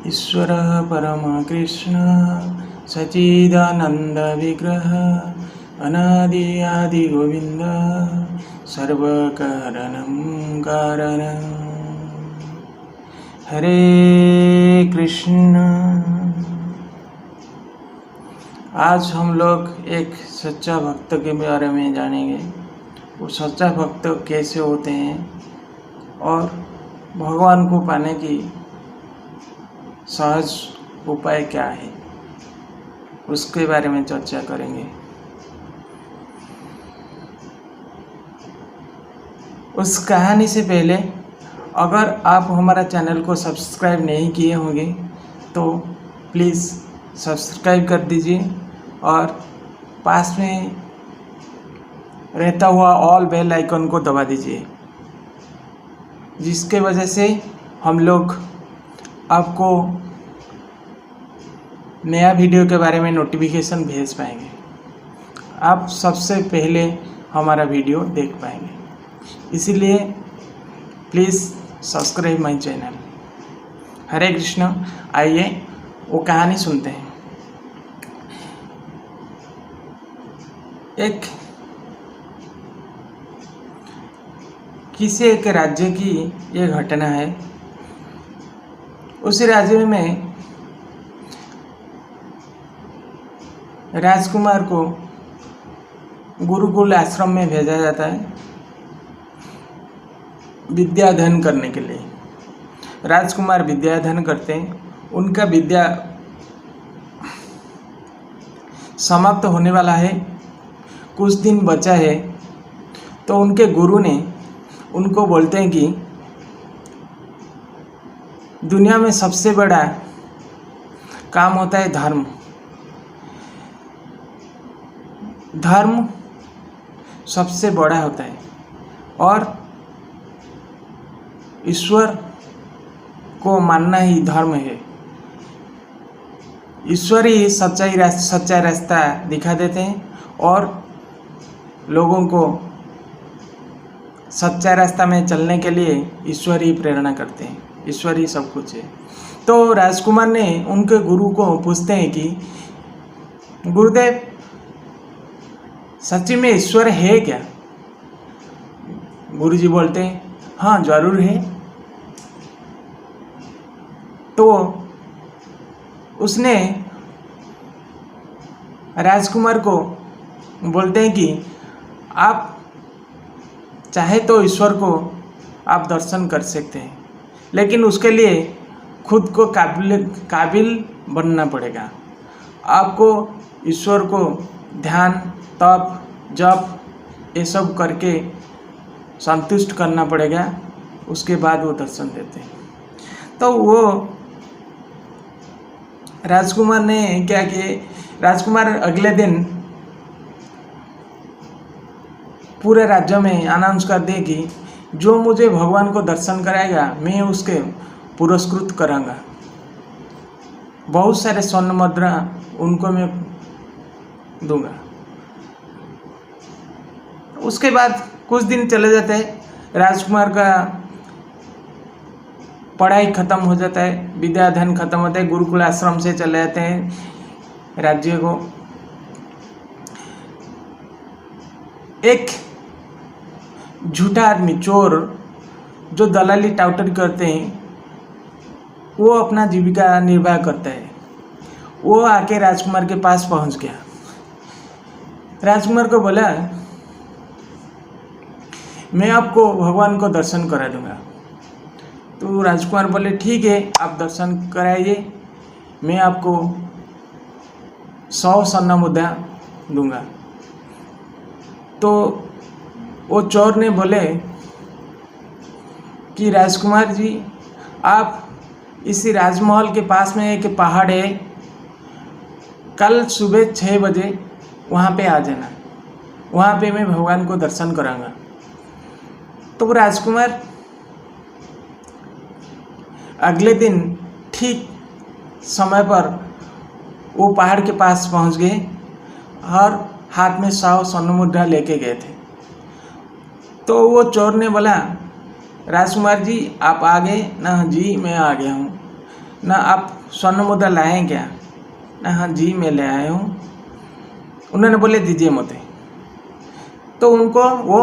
ईश्वर परम कृष्ण सच्चिदानंद विग्रह अनादि आदि गोविंद सर्वकारणं कारणं। हरे कृष्ण। आज हम लोग एक सच्चा भक्त के बारे में जानेंगे। वो सच्चा भक्त कैसे होते हैं और भगवान को पाने की सहज उपाय क्या है, उसके बारे में चर्चा करेंगे। उस कहानी से पहले अगर आप हमारा चैनल को सब्सक्राइब नहीं किए होंगे तो प्लीज़ सब्सक्राइब कर दीजिए और पास में रहता हुआ ऑल बेल आइकन को दबा दीजिए, जिसके वजह से हम लोग आपको नया वीडियो के बारे में नोटिफिकेशन भेज पाएंगे। आप सबसे पहले हमारा वीडियो देख पाएंगे। इसीलिए प्लीज़ सब्सक्राइब माय चैनल। हरे कृष्ण। आइए वो कहानी सुनते हैं। किसी एक राज्य की ये घटना है। उस राज्य में राजकुमार को गुरुकुल आश्रम में भेजा जाता है विद्या अध्ययन करने के लिए। राजकुमार विद्या अध्ययन करते हैं। उनका विद्या समाप्त होने वाला है, कुछ दिन बचा है। तो उनके गुरु ने उनको बोलते हैं कि दुनिया में सबसे बड़ा काम होता है धर्म। धर्म सबसे बड़ा होता है और ईश्वर को मानना ही धर्म है। ईश्वर ही सच्चा रास्ता दिखा देते हैं और लोगों को सच्चा रास्ता में चलने के लिए ईश्वर ही प्रेरणा करते हैं। ईश्वर ही सब कुछ है। तो राजकुमार ने उनके गुरु को पूछते हैं कि गुरुदेव, सच्ची में ईश्वर है क्या? गुरुजी बोलते हैं, हाँ जरूर है। तो उसने राजकुमार को बोलते हैं कि आप चाहे तो ईश्वर को आप दर्शन कर सकते हैं, लेकिन उसके लिए खुद को काबिल बनना पड़ेगा। आपको ईश्वर को ध्यान, तप, जप ये सब करके संतुष्ट करना पड़ेगा, उसके बाद वो दर्शन देते हैं। तो वो राजकुमार ने क्या किया? राजकुमार अगले दिन पूरे राज्य में अनाउंस कर दे कि जो मुझे भगवान को दर्शन कराएगा मैं उसके पुरस्कृत करांगा। बहुत सारे स्वर्ण मुद्रा उनको मैं दूंगा। उसके बाद कुछ दिन चले जाते हैं। राजकुमार का पढ़ाई खत्म हो जाता है, विद्या अध्ययन खत्म होता है, गुरुकुल आश्रम से चले जाते हैं राज्य को। एक झूठा आदमी, चोर, जो दलाली टाउटर करते हैं, वो अपना जीविका निर्वाह करता है। वो आके राजकुमार के पास पहुंच गया। राजकुमार को बोला, मैं आपको भगवान को दर्शन करा दूंगा। तो राजकुमार बोले, ठीक है, आप दर्शन कराइए, मैं आपको 100 स्वर्ण मुद्रा दूंगा। तो वो चोर ने बोले कि राजकुमार जी, आप इसी राजमहल के पास में एक पहाड़ है, कल सुबह 6 बजे वहाँ पे आ जाना, वहाँ पे मैं भगवान को दर्शन कराऊंगा। तो राजकुमार अगले दिन ठीक समय पर वो पहाड़ के पास पहुँच गए और हाथ में 100 स्वर्ण मुद्रा लेके गए थे। तो वो चोर ने बोला, राजकुमार जी आप आ गए ना? जी मैं आ गया हूँ। ना आप स्वर्ण मुद्रा लाए हैं क्या? ना हाँ जी मैं ले आया हूँ। उन्होंने बोले दीजिए मुझे। तो उनको वो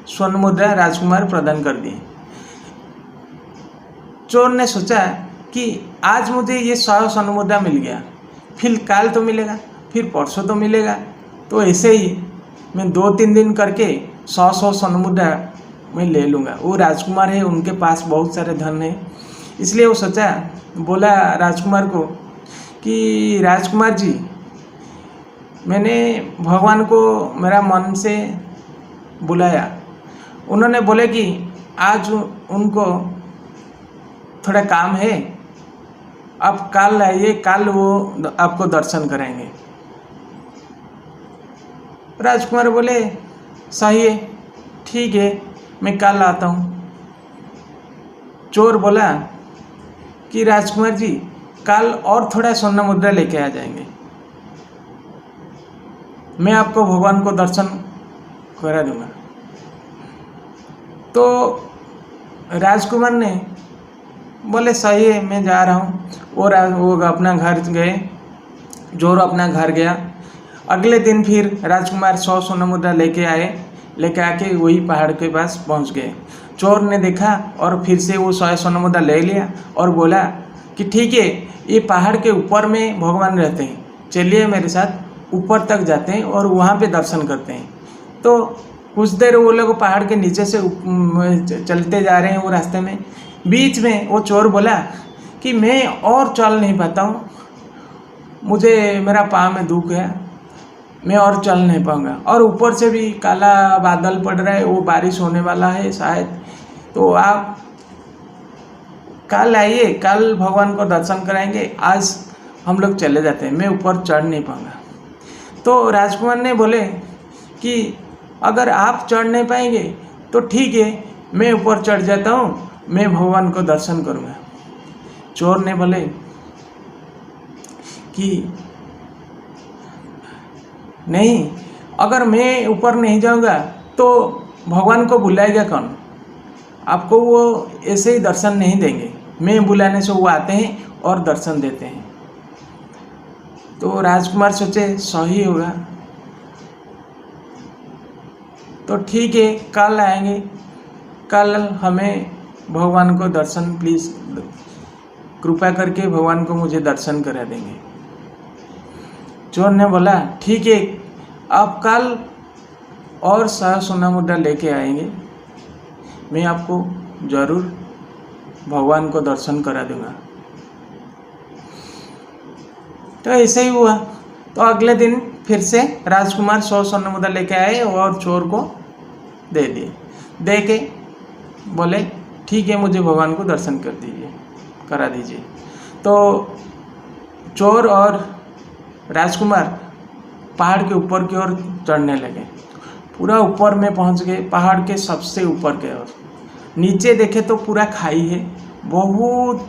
स्वर्ण मुद्रा राजकुमार प्रदान कर दिए। चोर ने सोचा कि आज मुझे ये 100 स्वर्ण मुद्रा मिल गया, फिर कल तो मिलेगा, फिर परसों तो मिलेगा, तो ऐसे ही मैं 2-3 दिन करके 100 स्वर्ण मुद्रा मैं ले लूँगा। वो राजकुमार है, उनके पास बहुत सारे धन है, इसलिए वो सोचा, बोला राजकुमार को कि राजकुमार जी, मैंने भगवान को मेरा मन से बुलाया। उन्होंने बोले कि आज उनको थोड़ा काम है, आप कल आइए, कल वो आपको दर्शन कराएंगे। राजकुमार बोले सही है, ठीक है, मैं कल आता हूँ। चोर बोला कि राजकुमार जी कल और थोड़ा स्वर्ण मुद्रा लेके आ जाएंगे, मैं आपको भगवान को दर्शन करा दूंगा। तो राजकुमार ने बोले सही है, मैं जा रहा हूँ। वो अपना घर गए, चोर अपना घर गया। अगले दिन फिर राजकुमार 100 स्वर्ण मुद्रा लेके आए, लेके आके वही पहाड़ के पास पहुँच गए। चोर ने देखा और फिर से वो 100 स्वर्ण मुद्रा ले लिया और बोला कि ठीक है, ये पहाड़ के ऊपर में भगवान रहते हैं, चलिए मेरे साथ ऊपर तक जाते हैं और वहाँ पे दर्शन करते हैं। तो कुछ देर वो लोग पहाड़ के नीचे से चलते जा रहे हैं। वो रास्ते में बीच में वो चोर बोला कि मैं और चल नहीं पाता हूँ, मुझे मेरा पाँव में दुख है, मैं और चल नहीं पाऊँगा, और ऊपर से भी काला बादल पड़ रहा है, वो बारिश होने वाला है शायद, तो आप कल आइए, कल भगवान को दर्शन कराएंगे, आज हम लोग चले जाते हैं, मैं ऊपर चढ़ नहीं पाऊँगा। तो राजकुमार ने बोले कि अगर आप चढ़ नहीं पाएंगे तो ठीक है, मैं ऊपर चढ़ जाता हूँ, मैं भगवान को दर्शन करूँगा। चोर ने बोले कि नहीं, अगर मैं ऊपर नहीं जाऊँगा तो भगवान को बुलाएगा कौन? आपको वो ऐसे ही दर्शन नहीं देंगे, मैं बुलाने से वो आते हैं और दर्शन देते हैं। तो राजकुमार सोचे सही होगा, तो ठीक है, कल आएंगे, कल हमें भगवान को दर्शन, प्लीज़ कृपा करके भगवान को मुझे दर्शन करा देंगे। चोर ने बोला ठीक है, आप कल और 100 स्वर्ण मुद्रा लेके आएंगे, मैं आपको ज़रूर भगवान को दर्शन करा दूंगा। तो ऐसे ही हुआ। तो अगले दिन फिर से राजकुमार 100 स्वर्ण मुद्रा लेके आए और चोर को दे दिए। दे के बोले ठीक है, मुझे भगवान को दर्शन करा दीजिए। तो चोर और राजकुमार पहाड़ के ऊपर की ओर चढ़ने लगे। पूरा ऊपर में पहुंच गए, पहाड़ के सबसे ऊपर के ओर। नीचे देखे तो पूरा खाई है, बहुत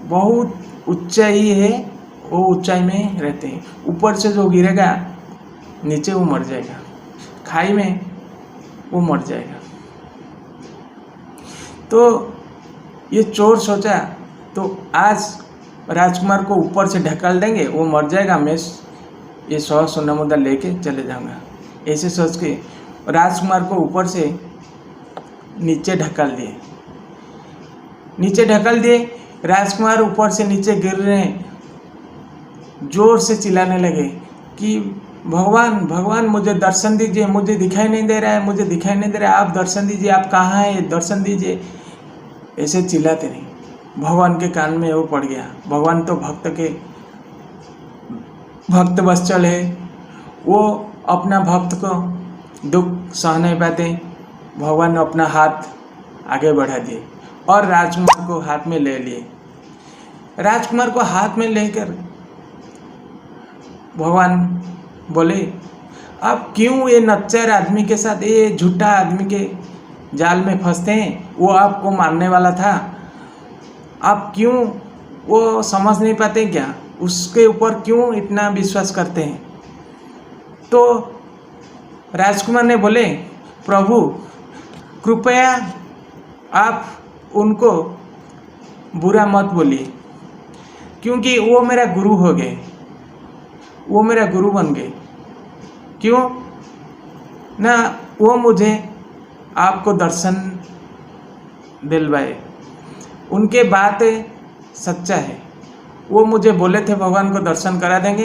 बहुत ऊंचाई है, वो ऊंचाई में रहते हैं। ऊपर से जो गिरेगा नीचे वो मर जाएगा, खाई में वो मर जाएगा। तो ये चोर सोचा तो आज राजकुमार को ऊपर से ढकेल देंगे, वो मर जाएगा, मैं ये 100 स्वर्ण मुद्रा लेके चले जाऊंगा। ऐसे सोच के राजकुमार को ऊपर से नीचे ढकेल दिए। राजकुमार ऊपर से नीचे गिर रहे हैं, जोर से चिल्लाने लगे कि भगवान भगवान मुझे दर्शन दीजिए, मुझे दिखाई नहीं दे रहा है, मुझे दिखाई नहीं दे रहा है, आप दर्शन दीजिए, आप कहाँ हैं, दर्शन दीजिए। ऐसे चिल्लाते रहे। भगवान के कान में वो पड़ गया। भगवान तो भक्त वत्सल है, वो अपना भक्त को दुख सह नहीं पाते। भगवान ने अपना हाथ आगे बढ़ा दिए और राजकुमार को हाथ में ले लिए। राजकुमार को हाथ में लेकर भगवान बोले आप क्यों ये नच्चर आदमी के साथ, ये झूठा आदमी के जाल में फंसते हैं? वो आपको मारने वाला था, आप क्यों वो समझ नहीं पाते क्या? उसके ऊपर क्यों इतना विश्वास करते हैं? तो राजकुमार ने बोले प्रभु कृपया आप उनको बुरा मत बोलिए, क्योंकि वो मेरा गुरु हो गए, वो मेरा गुरु बन गए। क्यों ना, वो मुझे आपको दर्शन दिलवाए, उनके बात सच्चा है। वो मुझे बोले थे भगवान को दर्शन करा देंगे,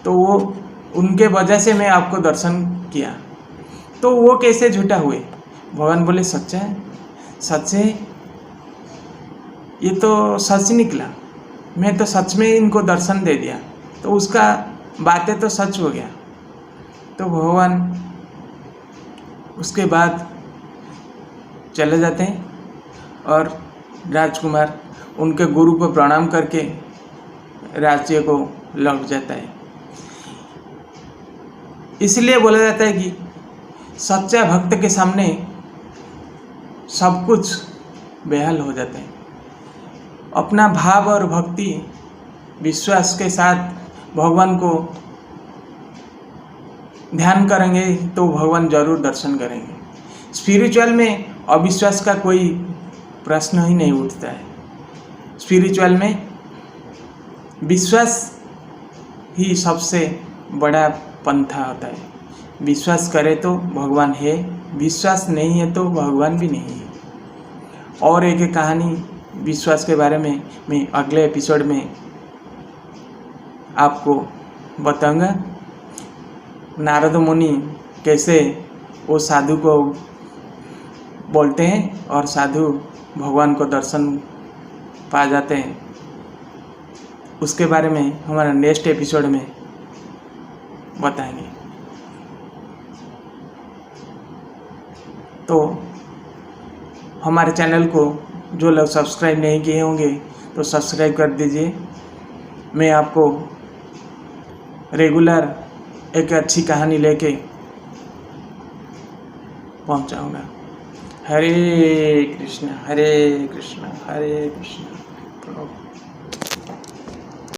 तो वो उनके वजह से मैं आपको दर्शन किया। तो वो कैसे झूठा हुए? भगवान बोले सच्चा है, सच है, ये तो सच निकला, मैं तो सच में इनको दर्शन दे दिया, तो उसका बातें तो सच हो गया। तो भगवान उसके बाद चले जाते हैं और राजकुमार उनके गुरु को प्रणाम करके राज्य को लौट जाता है। इसलिए बोला जाता है कि सच्चा भक्त के सामने सब कुछ बेहाल हो जाता है। अपना भाव और भक्ति विश्वास के साथ भगवान को ध्यान करेंगे तो भगवान जरूर दर्शन करेंगे। स्पिरिचुअल में अविश्वास का कोई प्रश्न ही नहीं उठता है। स्पिरिचुअल में विश्वास ही सबसे बड़ा पंथा होता है। विश्वास करे तो भगवान है, विश्वास नहीं है तो भगवान भी नहीं है। और एक कहानी विश्वास के बारे में मैं अगले एपिसोड में आपको बताऊंगा। नारद मुनि कैसे वो साधु को बोलते हैं और साधु भगवान को दर्शन पा जाते हैं, उसके बारे में हमारा नेक्स्ट एपिसोड में बताएंगे। तो हमारे चैनल को जो लोग सब्सक्राइब नहीं किए होंगे तो सब्सक्राइब कर दीजिए। मैं आपको रेगुलर एक अच्छी कहानी लेके पहुंचाऊंगा। हरे कृष्ण हरे कृष्ण हरे कृष्ण।